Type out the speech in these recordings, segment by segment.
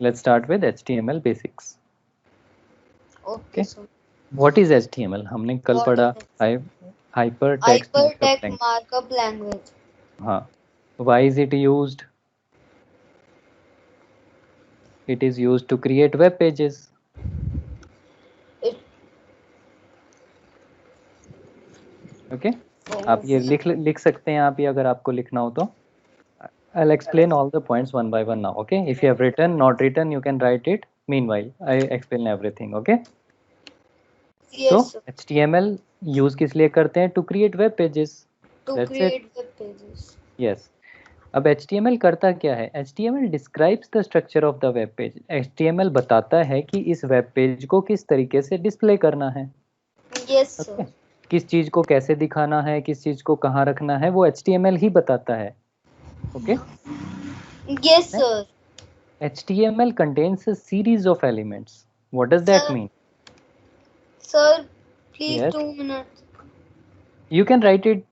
Let's start with HTML basics. Okay, sir. What is HTML? हमने कल What पढ़ा is it? hypertext markup Hypertext language. markup language. हाँ. Why is it used? It is used to create web pages. It. Okay. आप ये लिख सकते हैं आप ये अगर आपको लिखना हो तो. I'll explain all the points one by one now. Okay. If you have written, not written, you can write it. Meanwhile, I explain everything. Okay. Yes, So sir. HTML use किस लिए करते हैं? To create web pages. To That's it. create web pages. Yes. अब HTML करता क्या है? HTML describes the structure of the web page. HTML बताता है कि इस वेब पेज को किस तरीके से डिस्प्ले करना है. Yes, sir. Okay. किस चीज को कैसे दिखाना है, किस चीज को कहाँ रखना है, वो HTML ही बताता है. Okay. Yes, sir. HTML contains a series of elements. What does that Sir. mean? Sir, please Yes. 2 minutes. You can write it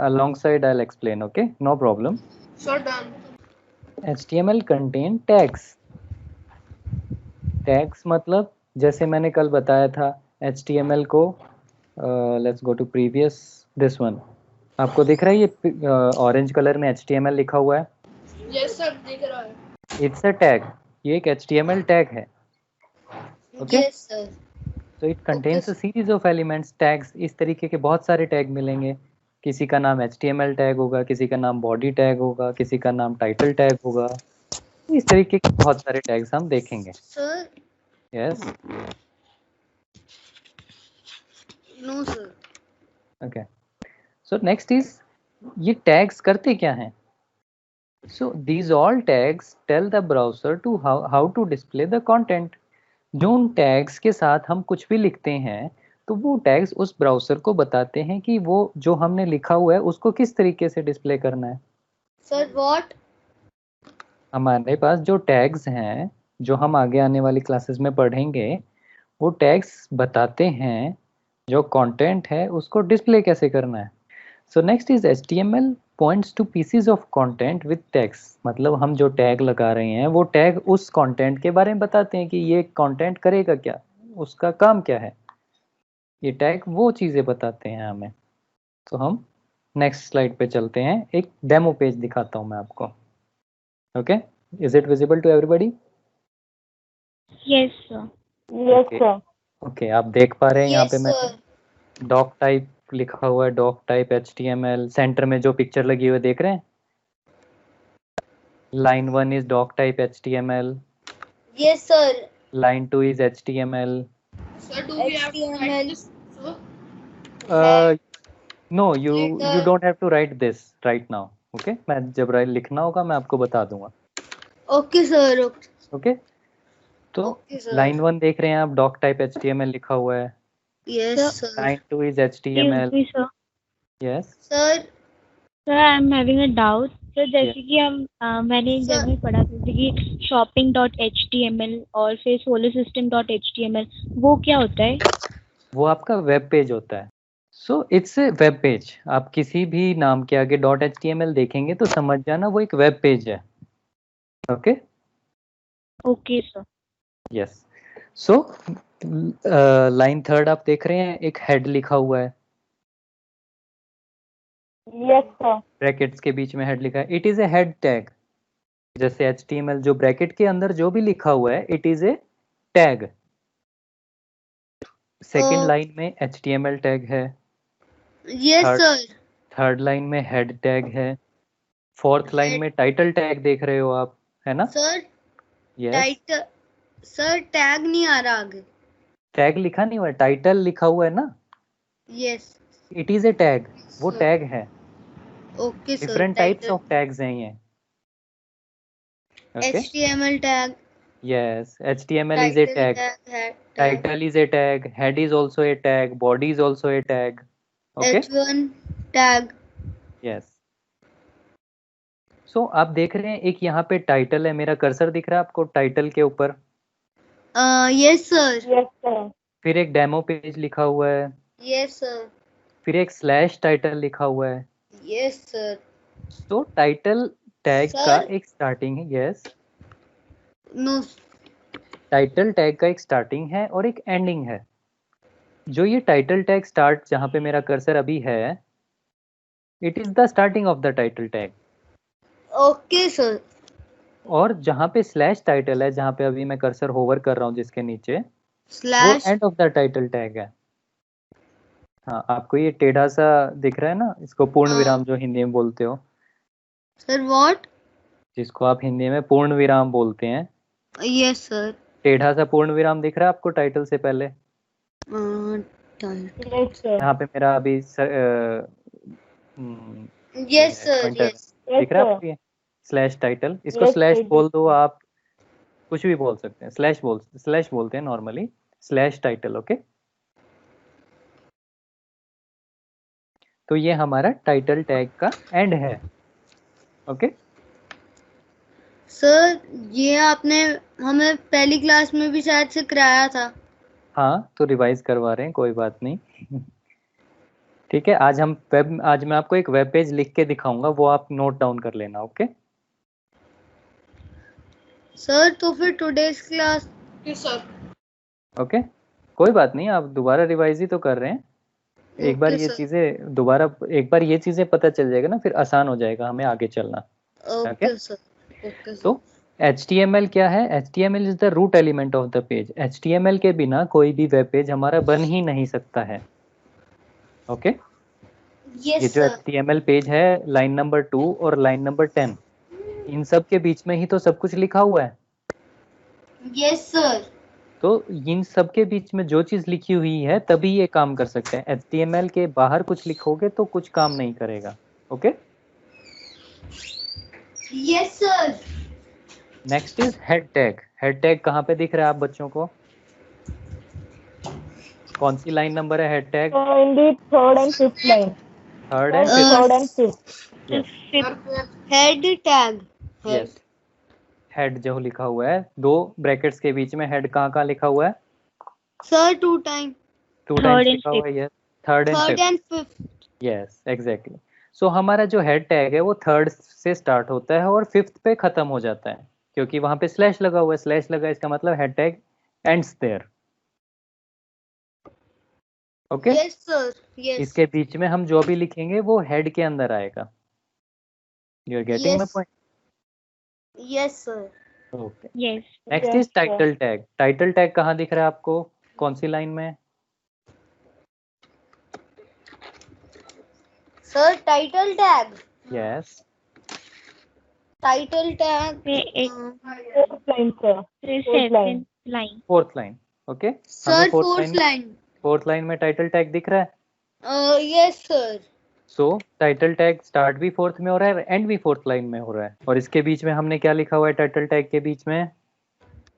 alongside. I'll explain. Okay, no problem. Sure, done. HTML contain tags. Tags मतलब जैसे मैंने कल बताया था HTML को let's go to previous this one. आपको दिख रहा है ये ऑरेंज कलर में HTML लिखा हुआ है? Yes, sir. दिख रहा है. It's a tag. ये एक HTML tag है. Okay? Yes, sir. So it contains a series of elements. Tags इस तरीके के बहुत सारे टैग मिलेंगे. किसी का नाम HTML टैग होगा, किसी का नाम बॉडी टैग होगा, किसी का नाम टाइटल टैग होगा. इस तरीके के बहुत सारे टैग्स हम देखेंगे. Sir. Yes. No, sir. Okay. So next is ये टैग्स करते क्या हैं? So these all tags tell the browser to how to display the content. जो उन टैग्स के साथ हम कुछ भी लिखते हैं तो वो टैग्स उस ब्राउज़र को बताते हैं कि वो जो हमने लिखा हुआ है उसको किस तरीके से डिस्प्ले करना है. Sir, what? हमारे पास जो टैग्स हैं जो हम आगे आने वाली क्लासेस में पढ़ेंगे वो टैग्स बताते हैं जो कंटेंट है उसको डिस्प्ले कैसे करना है. So next is HTML points two pieces of content with tags. मतलब हम जो टैग लगा रहे हैं वो टैग उस कंटेंट के बारे में बताते हैं कि ये कंटेंट करेगा क्या, उसका काम क्या है. ये टैग वो चीज़ें बताते हैं हमें. तो हम नेक्स्ट स्लाइड पे चलते हैं. एक डेमो पेज दिखाता हूँ मैं आपको. Okay, is it visible to everybody? Yes, sir. Yes, sir. Okay, आप देख पा रहे हैं यहाँ पे Yes, मैंने sir. डॉक टाइप लिखा हुआ है. Dock type HTML. सेंटर में जो पिक्चर लगी हुई है देख रहे हैं? Line 1 is doc type HTML. Yes, sir. Line 2 is HTML. Sir, do we have to write this? No, you don't have to write this right now. Okay? मैं जब लिखना होगा मैं आपको बता दूंगा. Okay, sir. Okay? तो Okay, sir. लाइन 1 देख रहे हैं आप, डॉक टाइप HTML लिखा हुआ है. Yes, sir. Line 2 is Excuse HTML. me, sir. Yes. Sir. Sir, I'm having a doubt. Sir जैसे कि हम मैंने एक जगह में पढ़ा जैसे कि shopping.html और फिर solarSystem.html, वो क्या होता है? वो आपका वेब पेज होता है. So it's a web page. आप किसी भी नाम के आगे .html देखेंगे तो समझ जाना वो एक वेब पेज है. Okay? Okay sir. Yes. So line 3 आप देख रहे हैं, एक हेड लिखा हुआ है. Yes, sir. ब्रैकेट्स के बीच में हेड लिखा है. It is a head tag. जैसे HTML जो ब्रैकेट के अंदर जो भी लिखा हुआ है it is a tag. Second line में HTML टैग है. Yes, sir. थर्ड लाइन में हेड टैग है. फोर्थ लाइन में टाइटल टैग देख रहे हो आप, है ना? Sir. Yes. Title. Sir tag नहीं आ रहा आगे. टैग लिखा नहीं हुआ है, टाइटल लिखा हुआ है ना. Yes. It is a tag. वो टैग है. Okay, sir. Different types of tags हैं ये. Okay. HTML tag. Yes, HTML is a tag. Title is a tag. Head is also a tag. Body is also a tag. Okay. H1 tag. Yes. So आप देख रहे हैं एक यहाँ पे title है. मेरा कर्सर दिख रहा है आपको टाइटल के ऊपर? Yes, sir. Yes, sir. फिर एक डेमो पेज लिखा हुआ है. Yes, sir. फिर एक स्लैश टाइटल लिखा हुआ है. Yes, sir. तो टाइटल टैग का एक स्टार्टिंग है. यस. नो टाइटल टैग का एक स्टार्टिंग है और एक एंडिंग है। जो ये टाइटल टैग स्टार्ट जहाँ पे मेरा कर्सर अभी है, it is the starting of the title tag. Okay sir. और जहाँ पे स्लैश टाइटल है, जहाँ पे अभी मैं कर्सर होवर कर रहा हूँ जिसके नीचे, वो slash end of the title tag है। हाँ, आपको ये टेढ़ा सा दिख रहा है ना, इसको पूर्ण हाँ। विराम जो हिंदी में बोलते हो, सर व्हाट? जिसको आप हिंदी में पूर्ण विराम बोलते हैं, यस सर। टेढ़ा सा पूर्ण विराम दिख रहा है आपको टाइटल से पहले? यहाँ पे मेरा अभी यस सर। पॉइंटर यस दिख रहा है आपको, ये स्लैश टाइटल। इसको स्लैश बोल दो आप, कुछ भी बोल सकते हैं, स्लैश बोलते हैं नॉर्मली, स्लैश टाइटल। ओके, तो ये हमारा टाइटल टैग का एंड है। ओके, सर ये आपने हमें पहली क्लास में भी शायद से कराया था। हाँ तो रिवाइज करवा रहे हैं, कोई बात नहीं। ठीक है, आज मैं आपको एक वेब पेज लिख के दिखाऊंगा, वो आप नोट डाउन कर लेना। ओके सर तो फिर today's class. Yes sir. Okay, कोई बात नहीं, आप दोबारा रिवाइज ही तो कर रहे हैं। एक बार ओके ये सर। चीजें दोबारा, एक बार ये चीजें पता चल जाएगा ना, फिर आसान हो जाएगा हमें आगे चलना। Okay, okay sir. Okay sir. तो HTML क्या है? HTML is the root element of the page. HTML के बिना कोई भी वेब पेज हमारा बन ही नहीं सकता है। ओके, ये यस जो सर। HTML पेज है, लाइन नंबर 2 और लाइन नंबर 10, इन सब के बीच में ही तो सब कुछ लिखा हुआ है। Yes sir. तो इन सब के बीच में जो चीज लिखी हुई है तभी ये काम कर सकते हैं। HTML के बाहर कुछ लिखोगे तो कुछ काम नहीं करेगा। Okay, yes sir. Next is head tag. Head tag कहाँ पे दिख रहा है आप बच्चों को? कौन सी लाइन नंबर है head tag? in the third and fifth line. Third and Third and fifth. Yes head tag. Yes, head जो लिखा हुआ है, दो ब्रैकेट्स के बीच में हेड कहाँ कहाँ लिखा हुआ है? Sir 2 time. 2 Third times and लिखा हुआ है, fifth. Yes, third and third fifth. And fifth. Yes exactly. So हमारा जो हेड टैग है वो थर्ड से स्टार्ट होता है और फिफ्थ पे खत्म हो जाता है, क्योंकि वहां पे स्लैश लगा हुआ है। स्लैश लगा, इसका मतलब head tag ends there. Okay, yes sir. Yes. इसके बीच में हम जो भी लिखेंगे वो हेड के अंदर आएगा। You are getting my yes. Point? Yes sir. Okay, Yes. Next Yes, is title tag. Title tag कहाँ दिख रहा है आपको, कौन सी लाइन में? Sir title tag. Yes, title tag. fourth line, sir. Fourth line. Seventh line. Fourth line. Okay, हमें sir fourth line fourth fourth line में टाइटल टैग दिख रहा है। Line. Yes sir. So title tag start भी fourth में हो रहा है, एंड भी फोर्थ लाइन में हो रहा है। और इसके बीच में हमने क्या लिखा हुआ है टाइटल टैग के बीच में?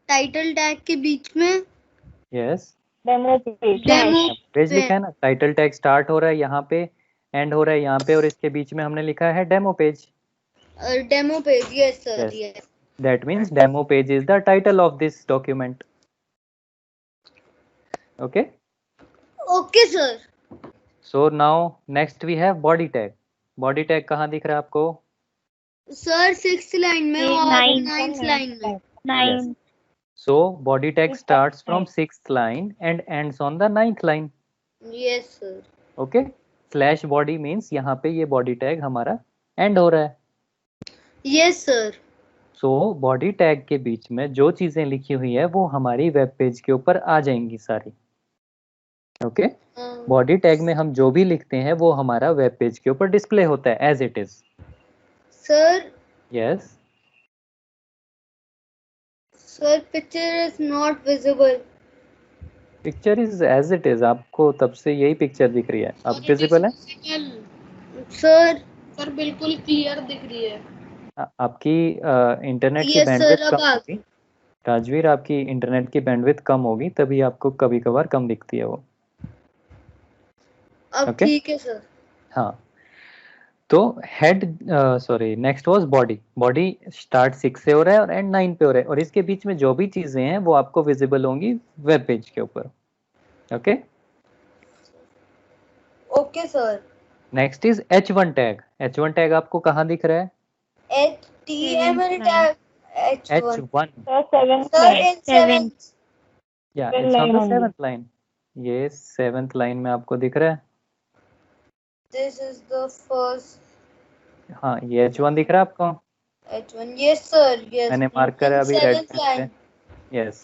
टाइटल टैग के बीच में yes, Demo page. Demo page लिखा है ना। टाइटल टैग स्टार्ट हो रहा है यहाँ पे, एंड हो रहा है यहाँ पे, और इसके बीच में हमने लिखा है demo page. Demo page. Yes sir. Yes, yes. That means demo page is the title of this document. Okay, okay sir. So now next we have body tag. Body tag कहाँ दिख रहा है आपको? सर 6th लाइन में ये और ninth 9th line में। Nine. So body tag Sixth starts from line. 6th line and ends on the 9th line. Yes sir. Okay, slash body means यहाँ पे ये body tag हमारा end हो रहा है। Yes sir. So body tag के बीच में जो चीजें लिखी हुई है वो हमारी वेब पेज के ऊपर आ जाएंगी सारी। Okay, body tag में हम जो भी लिखते हैं वो हमारा वेब पेज के ऊपर डिस्प्ले होता है as it is. Sir Yes, sir picture is not visible. picture is as it is। आपको तब से यही पिक्चर दिख रही है, अब विजिबल है। सर सर बिल्कुल क्लियर दिख रही है। आपकी इंटरनेट की यस बैंडविड्थ सर। अब कम आ होगी राजवीर, आपकी इंटरनेट की बैंडविड्थ कम होगी, तभी आपको कभी कभार कम दिखती है वो। अब ओके, ठीक है सर। हाँ, तो head, sorry, next was body. Body start 6 से हो रहा है और एंड 9 पे हो रहा है, और इसके बीच में जो भी चीजें हैं वो आपको विजिबल होंगी वेब पेज के ऊपर। Okay, okay sir. Next is H1 tag. H1 tag आपको कहाँ दिख रहा है? HTML Seventh line. Tag. H1. Sir, seventh Sir, line. in seventh. Yeah, Seventh it's on line the only. 7th line. ये 7th line में आपको दिख रहा है? This is the first हाँ, ये H1 दिख रहा है आपको? H1. Yes, sir. Yes. मैंने मार्क करा In अभी रेड seventh पेन से. line. यस.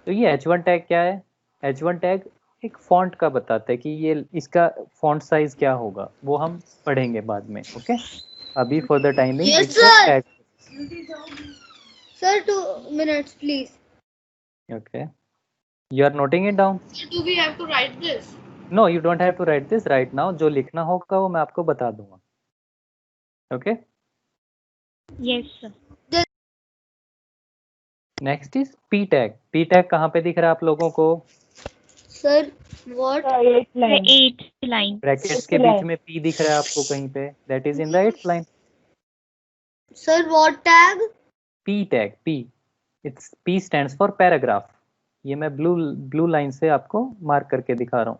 तो ये H1 टैग क्या है? H1 टैग एक फॉन्ट का बताता है कि ये इसका फॉन्ट साइज क्या होगा, वो हम पढ़ेंगे बाद में. ओके, अभी for the timing Yes, it's a sir. Tag. Sir, 2 minutes, please. Okay, you are noting it down? Do we have to write this? No, you don't have to write this right now. जो लिखना होगा वो मैं आपको बता दूंगा. Okay, Yes, sir. Next is P tag. P tag कहाँ पे दिख रहा है आप लोगों को? Sir, what? Sir, eighth The line. 8th line. Brackets के बीच में पी दिख रहा है आपको कहीं पे? That is in the 8th line. Sir, what tag? P tag. P, it's P stands for paragraph. ये मैं ब्लू लाइन से आपको मार्क करके दिखा रहा हूँ.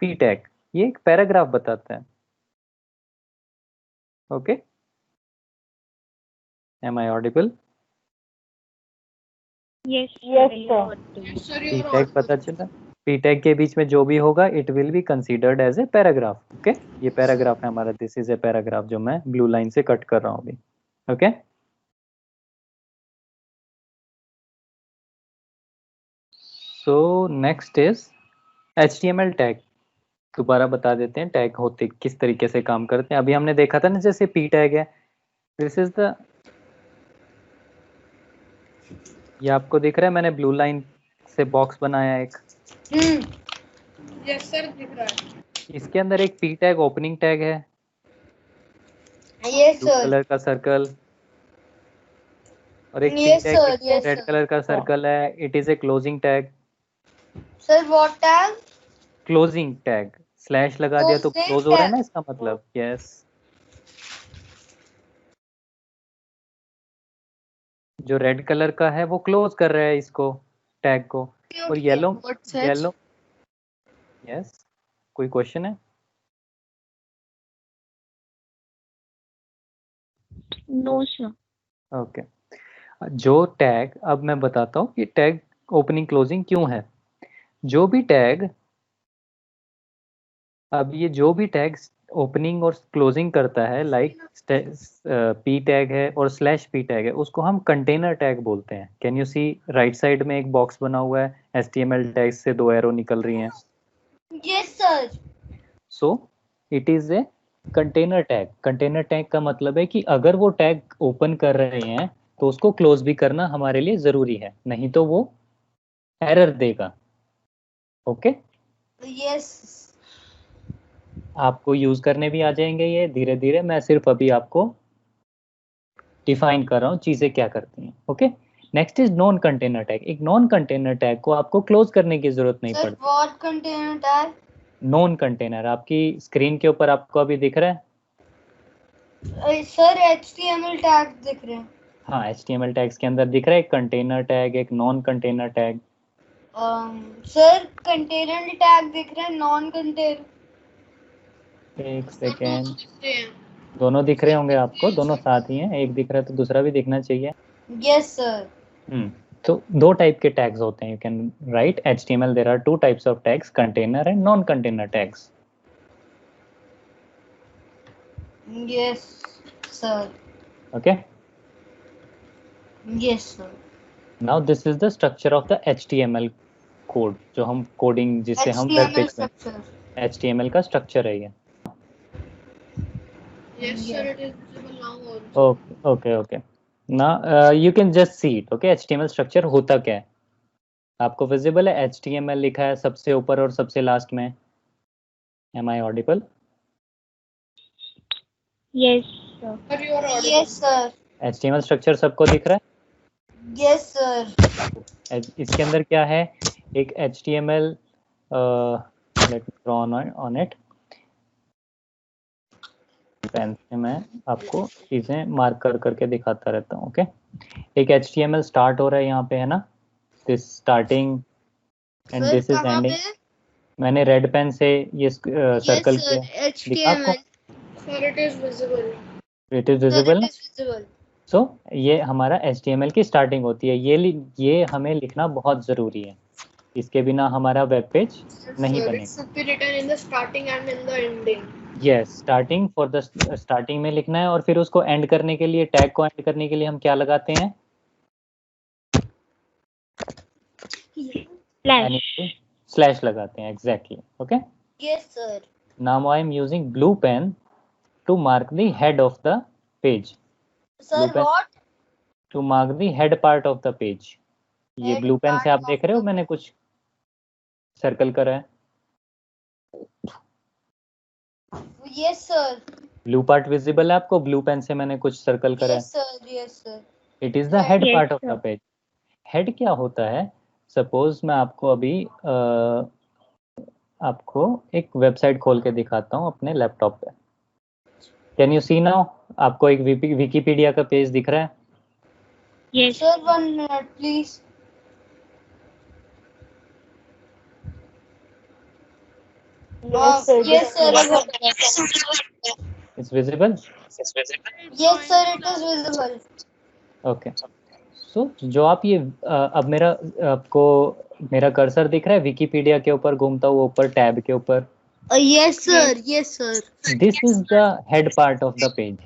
पी टैग ये एक पैराग्राफ बताता है. Okay, am I audible? Yes, Yes, you sir. are audible. P tag पता चला? पी टैग के बीच में जो भी होगा it will be considered as a paragraph. Okay, ये पैराग्राफ है हमारा. दिस इज ए पैराग्राफ जो मैं ब्लू लाइन से कट कर रहा हूँ अभी. Okay, so next is HTML tag. दोबारा बता देते हैं टैग होते किस तरीके से काम करते हैं. अभी हमने देखा था ना, जैसे पी टैग है, दिस इज द, ये आपको दिख रहा है मैंने ब्लू लाइन से बॉक्स बनाया एक. Yes, sir. दिख रहा है. इसके अंदर एक पी टैग ओपनिंग टैग है, Yes, ब्लू sir. कलर का सर्कल, और एक Yes, P sir. Tag Yes, red sir. Colour का सर्कल है. It is a closing tag. Sir, what tag? Closing tag. Slash लगा दिया तो Closing क्लोज हो रहा है tag. ना, इसका मतलब. यस, जो रेड कलर का है वो क्लोज कर रहा है इसको, टैग को. और येलो, येलो, यस. कोई क्वेश्चन है? No, sir. ओके, जो टैग, अब मैं बताता हूँ कि टैग ओपनिंग क्लोजिंग क्यों है. जो भी टैग, अब ये जो भी टैग ओपनिंग और क्लोजिंग करता है, लाइक पी टैग है और स्लैश पी टैग है, उसको हम कंटेनर टैग बोलते हैं. Can you see right side में एक बॉक्स बना हुआ है, HTML टैग से 2 एरो निकल रही हैं. Yes, sir. So it is a container tag. Container tag का मतलब है कि अगर वो टैग ओपन कर रहे हैं तो उसको क्लोज भी करना हमारे लिए जरूरी है, नहीं तो वो एरर देगा. Okay, Yes. आपको यूज करने भी आ जाएंगे ये धीरे धीरे. मैं सिर्फ अभी आपको डिफाइन कर रहा हूँ चीजें क्या करती हैं. Okay, next is non container tag. एक नॉन कंटेनर टैग को आपको क्लोज करने की जरूरत नहीं Sir, पड़ती. what container tag? Non container आपकी स्क्रीन के ऊपर आपको अभी दिख रहा है. Sir, HTML tag दिख रहे हैं. हाँ, HTML टैग्स के अंदर दिख रहा है एक कंटेनर टैग, एक non container tag. Sir, container tag दिख रहे हैं, non container. एक सेकेंड, दोनों दिख रहे होंगे आपको, दोनों साथ ही हैं. एक दिख रहा है तो दूसरा भी दिखना चाहिए. Yes, sir. तो 2 टाइप के टैग्स होते हैं. You can write HTML there are 2 types of tags, container and non container tags. Yes, sir. Okay, Yes, sir. Now this is the structure of the HTML code, जो हम coding जिससे हम web HTML page में, structure. HTML का structure है ये. Yes, sir. It is visible now also. Okay okay okay, ना you can just see it. Okay, HTML structure होता क्या है आपको विजिबल है. HTML लिखा है सबसे ऊपर और सबसे लास्ट में. Am I audible? Yes, sir. Yes, sir. HTML structure सबको दिख रहा Yes, sir. है. इसके अंदर क्या है, एक HTML, let me draw on it. Pen से मैं आपको चीजें मार्क कर करके दिखाता रहता हूँ. ओके, एक HTML स्टार्ट हो रहा है यहाँ पे, है ना. This starting and Sir, this is कहाँ एंडिंग. पे? मैंने रेड पेन से ये सर्कल Yes, sir. किया, दिखा आपको? HTML. Sir, it is visible. It is Sir, visible. it is visible. सो ये हमारा HTML की स्टार्टिंग होती है. ये हमें लिखना बहुत ज़रूरी है. इसके बिना हमारा वेब पेज नहीं Sir, it बनेगा. should be written in the starting and in the ending. Yes, starting for the starting में लिखना है, और फिर उसको एंड करने के लिए, टैग को एंड करने के लिए हम क्या लगाते हैं? स्लैश लगाते हैं. Exactly. Okay. Yes, sir. Now I am using blue pen to mark the head of the page. Sir, Blue pen. what? To mark the head part of the page. ये Head ब्लू पेन से part आप देख रहे हो of मैंने कुछ circle करा है. Yes, sir. Blue part visible है आपको? ब्लू पेन से मैंने कुछ सर्कल करा है. Yes, sir. Yes, sir. It is the head Yes, part of sir. The page. Head क्या होता है? सपोज मैं आपको अभी आपको एक वेबसाइट खोल के दिखाता हूँ अपने लैपटॉप पे. Can you see now? आपको एक विकिपीडिया का पेज दिख रहा है? Yes. Sir, 1 minute, please. Yes, sir. Yes, sir. It's visible. Yes, sir. It is visible. Okay. So जो आप ये अब आपको मेरा कर्सर दिख रहा है विकिपीडिया के ऊपर घूमता हुआ, ऊपर टैब के ऊपर. Yes, sir. Yes, sir. This is the head part of the page.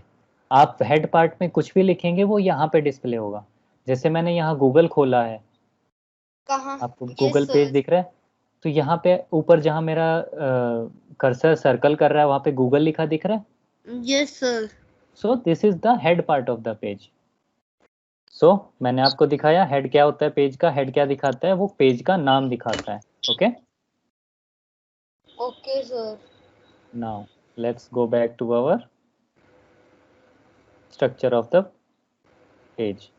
आप हेड पार्ट में कुछ भी लिखेंगे वो यहाँ पे डिस्प्ले होगा. जैसे मैंने यहाँ गूगल खोला है, कहाँ? आपको Yes, गूगल sir. पेज दिख रहा है? तो यहाँ पे ऊपर जहाँ मेरा कर्सर सर्कल कर रहा है वहाँ पे गूगल लिखा दिख रहा है. Yes, sir. So this is the head part of the page. So मैंने आपको दिखाया हेड क्या होता है. पेज का हेड क्या दिखाता है? वो पेज का नाम दिखाता है. Okay. Okay, sir. Now let's go back to our structure of the page.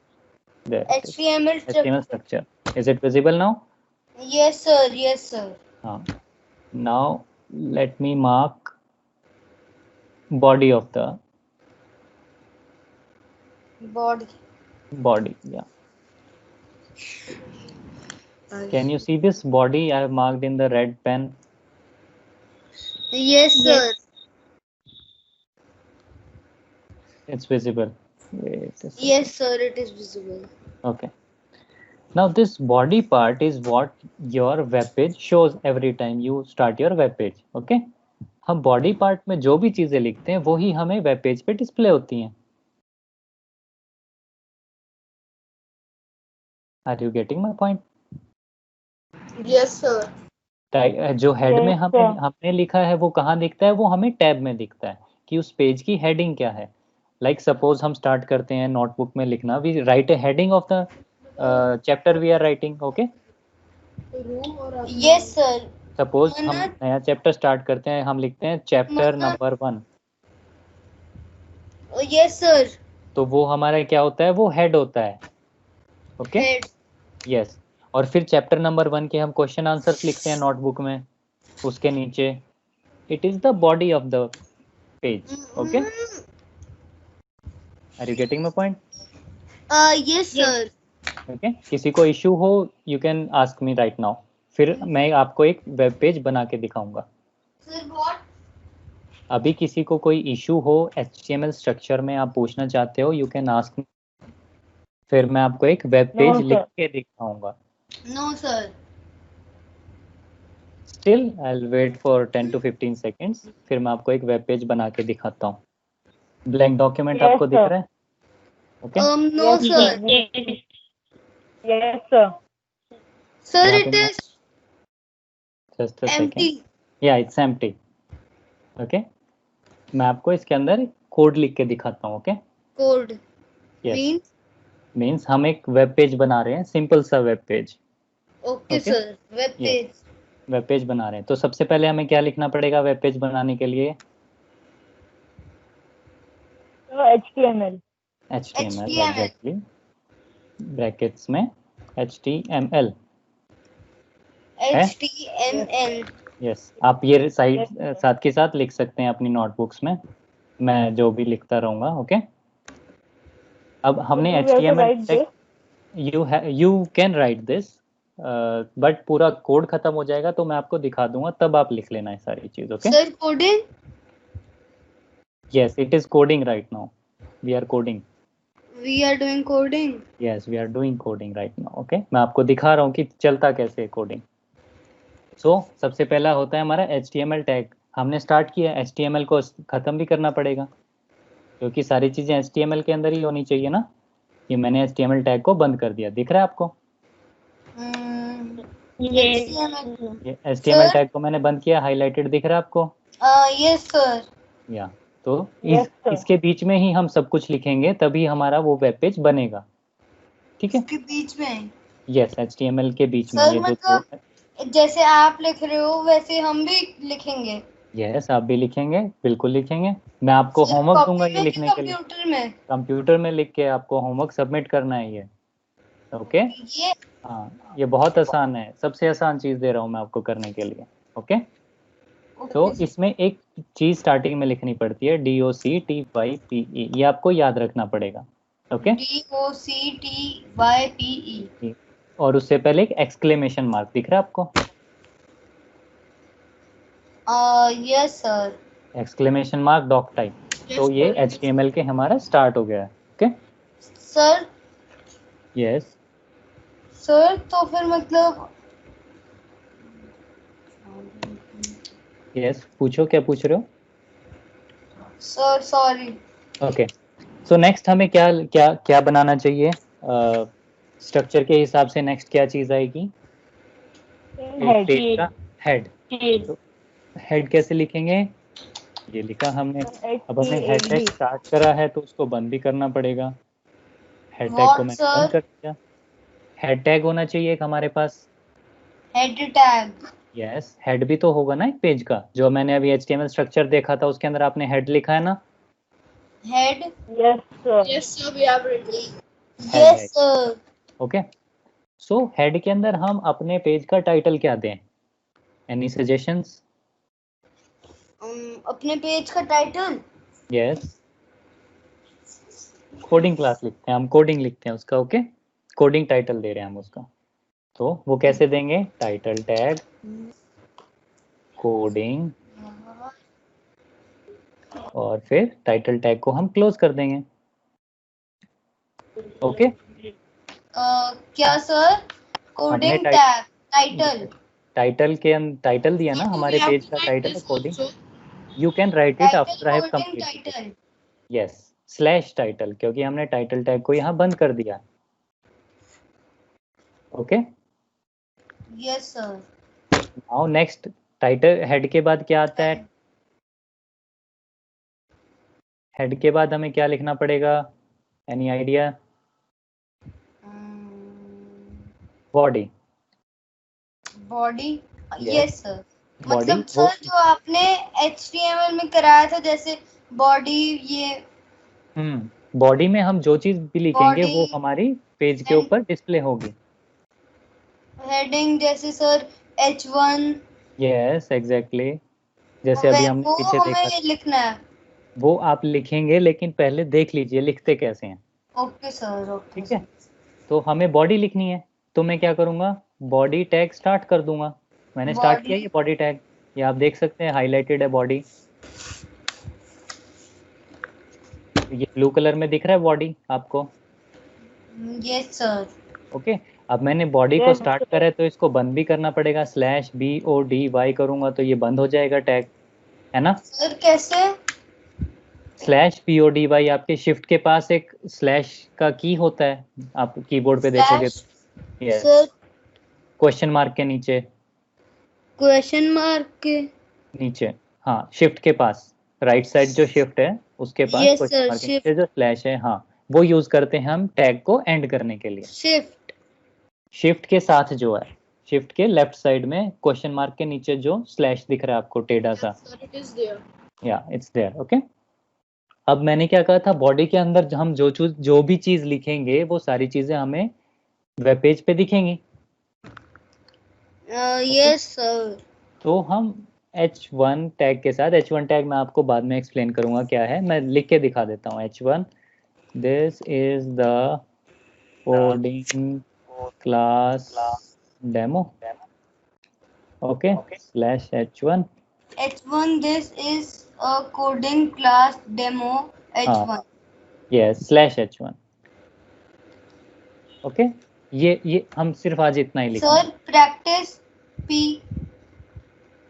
There it is. HTML HTML structure. Is it visible now? Yes, sir. Yes, sir. Now let me mark body of the Body. Yeah. Can you see this body I have marked in the red pen? Yes, sir. It's visible. Wait a second. Yes, sir. It is visible. Okay. Now this body part is what your web page shows every time you start your web page. Okay. हम body part में जो भी चीजें लिखते हैं वो ही हमें web page पे display होती हैं. Are you getting my point? Yes, sir. जो हेड में Yes, हमने लिखा है वो कहाँ दिखता है? वो हमें टैब में दिखता है कि उस पेज की हेडिंग क्या है. लाइक सपोज हम स्टार्ट करते हैं नोटबुक में लिखना. We write a heading of the chapter we are writing. Okay. Yes, sir. Suppose हम नया चैप्टर स्टार्ट करते हैं, हम लिखते हैं चैप्टर नंबर 1. Yes, sir. तो वो हमारा क्या होता है? वो हेड होता है. ओके. Head. यस. और फिर चैप्टर नंबर 1 के हम क्वेश्चन आंसर्स लिखते हैं नोटबुक में, उसके नीचे. It is the body of the page. Okay. Are you getting my point? Yes, sir. Okay. किसी को इशू हो you can ask me right now. फिर मैं आपको एक वेब पेज बना के दिखाऊंगा. Sir, what? अभी किसी को कोई इशू हो HTML स्ट्रक्चर में, आप पूछना चाहते हो, यू कैन आस्क मी. फिर मैं आपको एक वेब पेज No, sir. लिख के दिखाऊंगा. No, sir. Still I will wait for 10 to 15 seconds. फिर मैं आपको एक वेब पेज बना के दिखाता हूँ. ब्लैंक डॉक्यूमेंट Yes, आपको दिख sir. रहा है? Okay. No, Yes, sir. Yes. Yes, sir. Sir, यहाँ it पे is just a empty. Second. या इट्स एम्प्टी. ओके. मैं आपको इसके अंदर कोड लिख के दिखाता हूँ. ओके. Code. यस. मीन्स हम एक वेब पेज बना रहे हैं, सिंपल सा web page. Okay, Okay. sir. Web Yes. page. Web page बना रहे हैं. तो सबसे पहले हमें क्या लिखना पड़ेगा वेब पेज बनाने के लिए? So, HTML. HTML. HTML. Exactly. Brackets में HTML. HTML. यस. आप ये साइड साथ के साथ लिख सकते हैं अपनी नोटबुक्स में. मैं जो भी लिखता रहूँगा. ओके. अब हमने So, we have to HTML write this. You can right this, but पूरा कोड खत्म हो जाएगा तो मैं आपको दिखा दूंगा, तब आप लिख लेना है सारी चीज. Okay. Sir, coding. Yes, it is coding right now. We are coding. We are doing coding. Yes, we are doing coding right now. Okay, मैं आपको दिखा रहा हूँ कि चलता कैसे है कोडिंग. So, सबसे पहला होता है हमारा HTML टैग. हमने स्टार्ट किया, HTML को ख़त्म भी करना पड़ेगा क्योंकि सारी चीज़ें HTML के अंदर ही होनी चाहिए ना. ये मैंने HTML टैग को बंद कर दिया, दिख रहा है आपको? ये HTML टैग को मैंने बंद किया, हाईलाइटेड दिख रहा है आपको? Yes sir. या तो इसके बीच में ही हम सब कुछ लिखेंगे, तभी हमारा वो वेब पेज बनेगा. ठीक है? इसके बीच में? यस, HTML के बीच में. सर ये मतलब जैसे आप लिख रहे हो वैसे हम भी लिखेंगे? यस, आप भी लिखेंगे, बिल्कुल लिखेंगे. मैं आपको होमवर्क दूंगा ये लिखने के लिए. कंप्यूटर में लिख के आपको होमवर्क सबमिट करना है ये. ओके? हाँ, ये बहुत आसान है, सबसे आसान चीज़ दे रहा हूँ मैं आपको करने के लिए. ओके? तो इसमें एक चीज़ स्टार्टिंग में लिखनी पड़ती है, DOCTYPE. ये आपको याद रखना पड़ेगा. ओके? DOCTYPE. और उससे पहले एक एक्सक्लेमेशन मार्क दिख रहा है आपको? Yes sir. Exclamation mark doc type. तो ये HTML के हमारा स्टार्ट हो गया है. Okay sir? यस सर तो फिर मतलब यस पूछो, क्या पूछ रहे हो? Sir sorry. Okay, so next हमें क्या क्या क्या बनाना चाहिए? स्ट्रक्चर के हिसाब से नेक्स्ट क्या चीज आएगी? हेड. हेड कैसे लिखेंगे? ये लिखा हमने. अब हमने हेड टैग स्टार्ट करा है तो उसको बंद भी करना पड़ेगा. हेड टैग को मैंने बंद कर दिया. हेड टैग होना चाहिए एक हमारे पास. Head tag. यस, हेड भी तो होगा ना एक पेज का. जो मैंने अभी HTML स्ट्रक्चर देखा था उसके अंदर आपने हेड लिखा है ना? Head. Yes sir. Yes sir, we have written. Yes sir. Okay, so head के अंदर हम अपने पेज का टाइटल क्या दें? Any suggestions? अपने पेज का टाइटल? यस, कोडिंग क्लास लिखते हैं हम, कोडिंग लिखते हैं उसका. ओके, कोडिंग टाइटल दे रहे हैं हम उसका. तो वो कैसे देंगे? टाइटल टैग कोडिंग, और फिर टाइटल टैग को हम क्लोज कर देंगे. ओके? क्या sir? Coding tag title. Title के टाइटल दिया ना हमारे पेज का टाइटल है coding. You can right it after I have completed. Yes, slash title, क्योंकि हमने टाइटल टैग को यहाँ बंद कर दिया. Okay? Yes sir. Now next, title head के बाद क्या आता है? हेड के बाद हमें क्या लिखना पड़ेगा? Any idea? Body. Body. Yes sir. मतलब सर जो आपने HTML में कराया था जैसे बॉडी, ये बॉडी में हम जो चीज भी लिखेंगे वो हमारी पेज के ऊपर डिस्प्ले होगी. हेडिंग जैसे सर H1. यस एग्जैक्टली, जैसे अभी हमने पीछे देखा लिखना है. वो आप लिखेंगे, लेकिन पहले देख लीजिए लिखते कैसे हैं. Okay sir. ओके, ठीक है? तो हमें बॉडी लिखनी है, तो मैं क्या करूँगा? बॉडी टैग स्टार्ट कर दूंगा. मैंने स्टार्ट किया ये बॉडी टैग. ये आप देख सकते हैं हाईलाइटेड है बॉडी. ये ब्लू कलर में दिख रहा है बॉडी आपको? Yes sir. ओके, अब मैंने बॉडी को स्टार्ट करा है तो इसको बंद भी करना पड़ेगा. /BODY करूंगा तो ये बंद हो जाएगा टैग, है ना? सर कैसे? /PODY, आपके शिफ्ट के पास एक स्लैश का की होता है, आप कीबोर्ड पे देखोगे. यस, क्वेश्चन मार्क के नीचे. क्वेश्चन मार्क के नीचे, हाँ, शिफ्ट के पास राइट साइड जो शिफ्ट है उसके पास क्वेश्चन मार्क के नीचे जो स्लैश है, हाँ, वो यूज करते हैं हम टैग को एंड करने के लिए. शिफ्ट के साथ जो है, शिफ्ट के लेफ्ट साइड में क्वेश्चन मार्क के नीचे जो स्लैश दिख रहा है आपको टेढ़ा सा. या इट्स देयर. ओके, अब मैंने क्या कहा था? बॉडी के अंदर हम जो भी चीज लिखेंगे वो सारी चीजें हमें वेब पेज पे दिखेंगी. Yes sir. तो हम H1 टैग के साथ, H1 टैग मैं आपको बाद में एक्सप्लेन करूंगा क्या है, मैं लिख के दिखा देता हूँ. H1, this is the coding class demo. Okay, /H1. H1, this is coding class demo h1 yes /h1 okay. ये हम सिर्फ आज इतना ही लिखेंगे। सर प्रैक्टिस p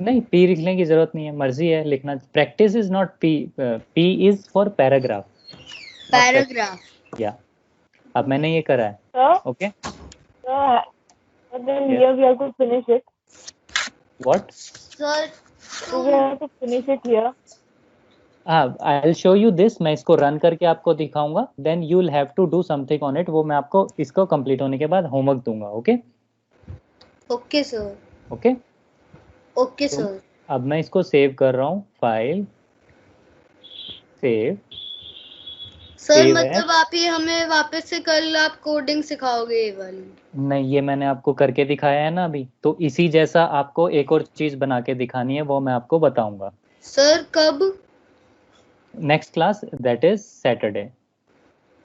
नहीं पी लिखने की जरूरत नहीं है, मर्जी है लिखना। Practice is not P, P is for paragraph. या अब मैंने ये करा है। Sir, okay then Yes. here we have to finish it. What? Sir So we have to finish it here. I will show you this. मैं इसको run करके आपको दिखाऊंगा, then you will have to do something on it. वो मैं आपको इसको complete होने के बाद होमवर्क दूंगा। Okay okay sir okay. Okay sir. अब मैं इसको सेव कर रहा हूँ, फाइल सेव। सर Save मतलब आप ये हमें वापस से कल आप कोडिंग सिखाओगे ये वाली? नहीं, ये मैंने आपको करके दिखाया है ना अभी, तो इसी जैसा आपको एक और चीज बना के दिखानी है, वो मैं आपको बताऊंगा। सर कब? Next class, that is Saturday.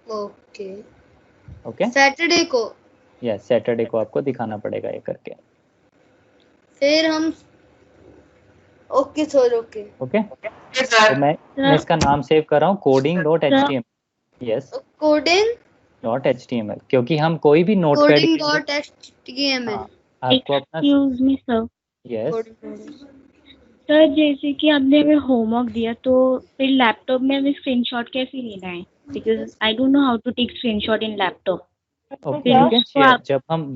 Okay okay Saturday को? यस सैटरडे को आपको दिखाना पड़ेगा ये करके। फिर हम ओके सर ओके ओके तो मैं इसका नाम सेव कर रहा हूँ coding.html। यस coding.html क्योंकि हम कोई भी नोटपैड आपको अपना excuse me sir. Yes sir जैसे कि आपने हमें होमवर्क दिया, तो फिर लैपटॉप में हमें स्क्रीनशॉट कैसे लेना है? Because I don't know how to take screenshot in laptop. Okay you can share.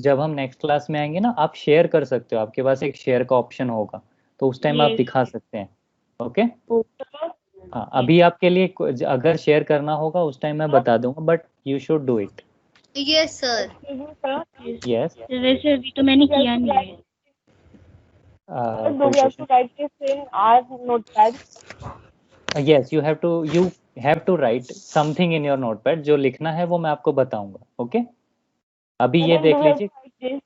जब हम नेक्स्ट क्लास में आएंगे ना, आप शेयर कर सकते हो, आपके पास एक शेयर का ऑप्शन होगा, तो उस टाइम आप Yes. दिखा सकते हैं। ओके हाँ, अभी आपके लिए अगर शेयर करना होगा उस टाइम मैं बता दूंगा, but you should do it. Yes sir. Yes वैसे अभी तो मैंने किया नहीं है। Do we have to write this in our notepad? Yes you have to write something in your notepad. जो लिखना है वो मैं आपको बताऊंगा। ओके अभी ये देख लीजिए।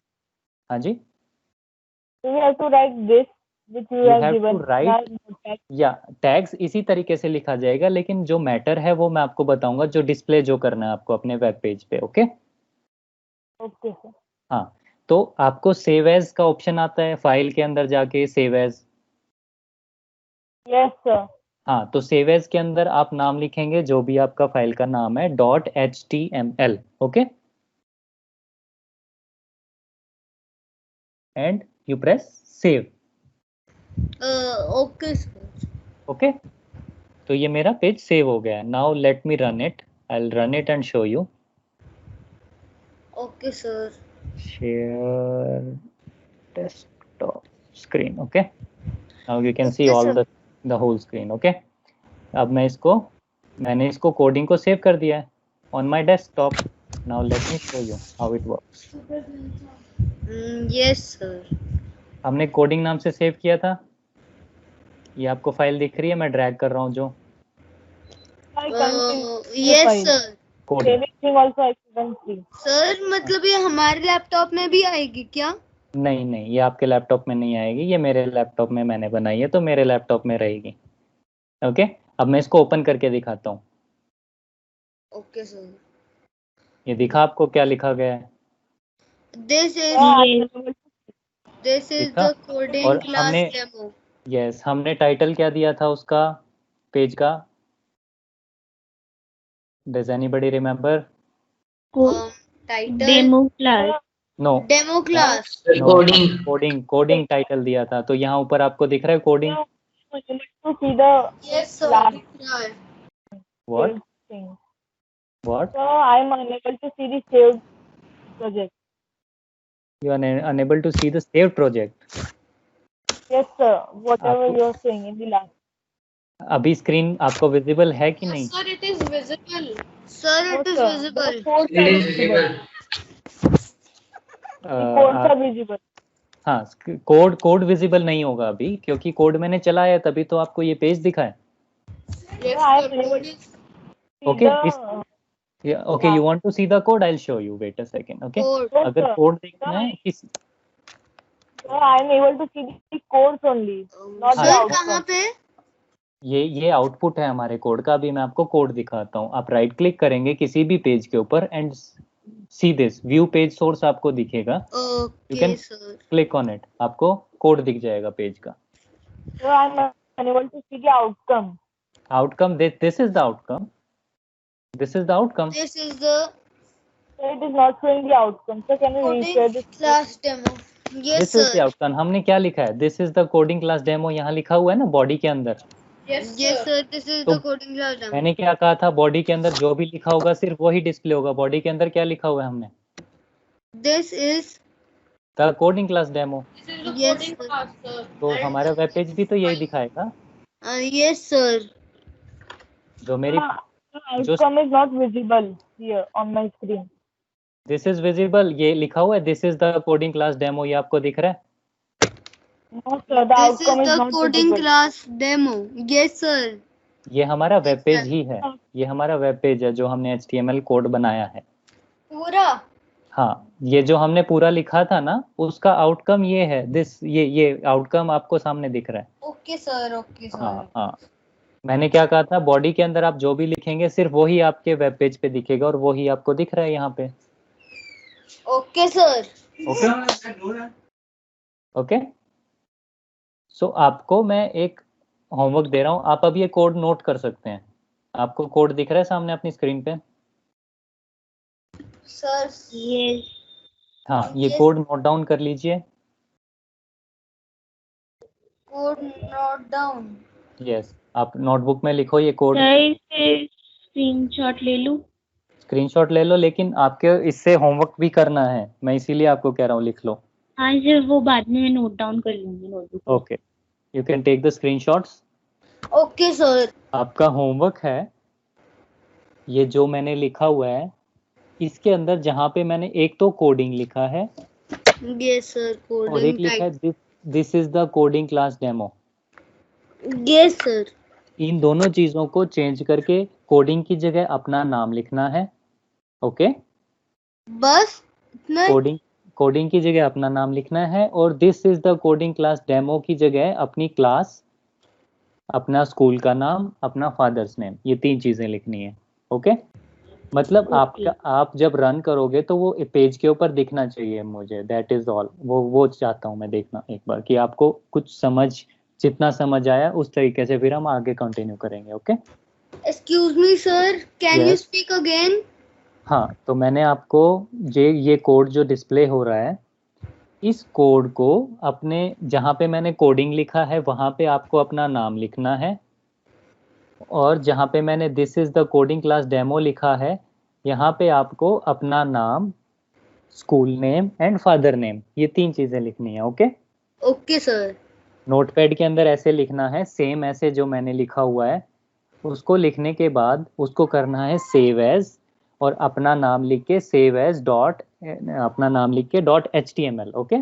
हाँ जी Do we have to write this which you You have have to given? write- या टैग्स इसी तरीके से लिखा जाएगा, लेकिन जो मैटर है वो मैं आपको बताऊंगा, जो डिस्प्ले जो करना है आपको अपने वेब पेज पे। Okay Okay sir. हाँ तो आपको सेव एज का ऑप्शन आता है फाइल के अंदर जाके, सेव एज। Yes sir. हाँ तो सेव एज के अंदर आप नाम लिखेंगे जो भी आपका फाइल का नाम है .html। Okay and you press save. Okay sir. Okay तो ये मेरा पेज सेव हो गया है। Now let me run it. I will run it and show you. Okay sir. Share desktop screen. Okay now you can see Okay, all sir. the whole screen. Okay अब मैंने इसको coding को save कर दिया है on my desktop. Now let me show you how it works. Yes sir. हमने coding नाम से सेव किया था। ये आपको फाइल दिख रही है, मैं ड्रैग कर रहा हूँ जो yes sir. Coding. Saving also I can see. Sir मतलब ये हमारे लैपटॉप में भी आएगी क्या? नहीं ये आपके लैपटॉप में नहीं आएगी, ये मेरे लैपटॉप में मैंने बनाई है, तो मेरे लैपटॉप में रहेगी। ओके अब मैं इसको ओपन करके दिखाता हूँ। Okay sir. ये दिखा आपको क्या लिखा गया है? दिस इज दिखा? द कोडिंग और क्लास हमने डेमो। यस हमने टाइटल क्या दिया था उसका, पेज का? Does anybody remember? Title demo class. No demo class. Coding title दिया था। तो यहाँ ऊपर आपको दिख रहा है coding. To see the yes sir. What thing. What So I am unable to see the saved project. You are unable to see the saved project. Yes sir. Whatever आपको- you are saying in the last. अभी screen आपको visible है कि नहीं? Sir it is visible. Sir it is Sir, visible. the codes are visible. The codes are visible. हाँ code visible नहीं होगा अभी, क्योंकि कोड मैंने चलाया तभी तो आपको ये पेज दिखा है। Yes I am sir. unable to see Okay, the okay you want to see the code, I will show you, wait a second. Okay code. अगर sir. कोड देखना है किस So I am able to see the codes only, not the sir outcome. कहाँ पे? ये output है हमारे code का। अभी मैं आपको कोड दिखाता हूँ। आप राइट क्लिक करेंगे किसी भी पेज के ऊपर and see this view page source आपको दिखेगा। You okay can- sir. Click on it, आपको कोड दिख जाएगा पेज का। So I am unable to see the outcome. Outcome, this is the outcome. This is the outcome. This is the It is not showing the outcome. So can you reshare coding this? class demo. Yes This is the sir. outcome. हमने क्या लिखा है? This is the coding class demo, यहाँ लिखा हुआ है ना body के अंदर. Yes sir. This is तो the coding class demo. मैंने क्या कहा था? बॉडी के अंदर जो भी लिखा होगा सिर्फ वही डिस्प्ले होगा. बॉडी के अंदर क्या लिखा हुआ है हमने? This is the coding class demo. yes sir. तो हमारा वेब पेज भी तो यही दिखाएगा. Yes sir. जो मेरी The outcome is not visible here on my screen. This is visible, ये लिखा हुआ है this is the coding class demo, ये आपको दिख रहा है? No sir, the This is outcome is the not coding visible. class demo. Yes sir. ये हमारा वेब पेज ही है. ये हमारा वेब पेज है जो हमने HTML कोड बनाया है. पूरा. हाँ, ये जो हमने पूरा लिखा था ना उसका आउटकम ये है. दिस ये आउटकम आपको सामने दिख रहा है. Okay sir. ओके हाँ सर. हाँ. मैंने क्या कहा था? बॉडी के अंदर आप जो भी लिखेंगे सिर्फ वही आपके वेब पेज पे दिखेगा और वही आपको दिख रहा है यहाँ पे. Okay sir. Okay okay. So आपको मैं एक होमवर्क दे रहा हूँ. आप अब ये कोड नोट कर सकते हैं. आपको कोड दिख रहा है सामने अपनी स्क्रीन पे? सर. Yes. हाँ, ये Yes. कोड नोट डाउन कर लीजिए. Code note down. यस, आप नोटबुक में लिखो ये कोड. सर इसे स्क्रीनशॉट ले लूं? स्क्रीनशॉट ले लो, लेकिन आपके इससे होमवर्क भी करना है. मैं इसीलिए आपको कह रहा हूँ लिख लो. हाँ सर, वो बाद में मैं नोट डाउन कर लूंगी notebook. Okay, you can take the screenshots. Okay sir. आपका होमवर्क है ये जो मैंने लिखा हुआ है इसके अंदर जहाँ पे मैंने एक तो कोडिंग लिखा है यस सर. और एक कोडिंग लिखा टाइप. है this is the coding class demo. Yes sir. इन दोनों चीजों को चेंज करके कोडिंग की जगह अपना नाम लिखना है. ओके, बस इतना. कोडिंग की जगह अपना नाम लिखना है और this is the coding class demo की जगह अपनी क्लास, अपना स्कूल का नाम, अपना फादर्स नेम, ये 3 चीजें लिखनी है. ओके, मतलब आपका आप जब रन करोगे तो वो पेज के ऊपर दिखना चाहिए मुझे. That is all. वो चाहता हूँ मैं देखना एक बार कि आपको कुछ समझ, जितना समझ आया उस तरीके से फिर हम आगे कंटिन्यू करेंगे. Okay. Excuse me sir, can you Yes. Speak again? हाँ, तो मैंने आपको ये कोड जो डिस्प्ले हो रहा है इस कोड को अपने जहाँ पे मैंने कोडिंग लिखा है वहाँ पे आपको अपना नाम लिखना है और जहाँ पे मैंने this is the coding class demo लिखा है यहाँ पे आपको अपना नाम, school name and father name, ये 3 चीजें लिखनी है. ओके. Okay sir. नोटपैड के अंदर ऐसे लिखना है, सेम ऐसे जो मैंने लिखा हुआ है. उसको लिखने के बाद उसको करना है सेव एज और अपना नाम लिख के सेव एज डॉट, अपना नाम लिख के .html. Okay.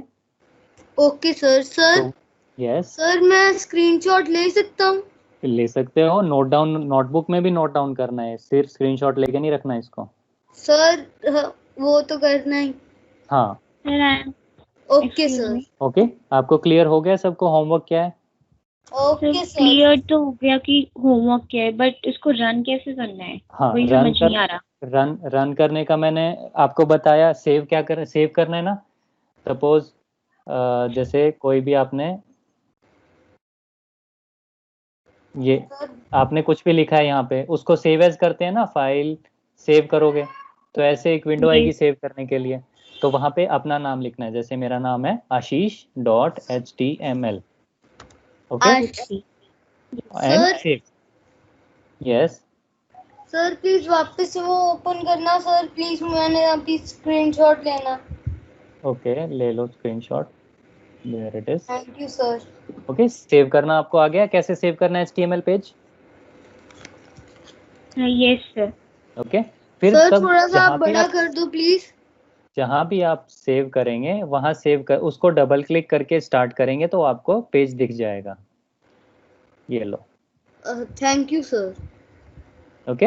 Okay sir. Sir. Yes, sir मैं स्क्रीनशॉट ले सकता हूँ? ले सकते हो. नोट डाउन, नोटबुक में भी नोट डाउन करना है, सिर्फ स्क्रीनशॉट लेके नहीं रखना है इसको. सर वो तो करना ही. हाँ. Okay sir. ओके, आपको क्लियर हो गया सबको होमवर्क क्या है? Okay sir. क्लियर तो हो गया कि होमवर्क क्या है, बट इसको रन कैसे करना है हाँ, वही रन समझ नहीं आ रहा. रन करने का मैंने आपको बताया. सेव क्या कर, सेव करना है ना. सपोज जैसे कोई भी आपने ये आपने कुछ भी लिखा है यहाँ पे, उसको सेव एज करते हैं ना, फाइल सेव करोगे तो ऐसे एक विंडो आएगी सेव करने के लिए. तो वहाँ पे अपना नाम लिखना है. जैसे मेरा नाम है आशीष.html. Okay, and save. Yes. Sir please वापस से वो ओपन करना सर प्लीज, मैंने अभी स्क्रीनशॉट लेना. ओके, ले लो screenshot. There it is. Thank you sir. Okay, save करना आपको आ गया. कैसे सेव करना है HTML page? Yes sir. Okay, फिर सर तब थोड़ा सा जहाँ आप भी बड़ा आप कर दो प्लीज. जहाँ भी आप सेव करेंगे वहाँ सेव कर, उसको डबल क्लिक करके स्टार्ट करेंगे तो आपको पेज दिख जाएगा. ये लो. Thank you sir. ओके.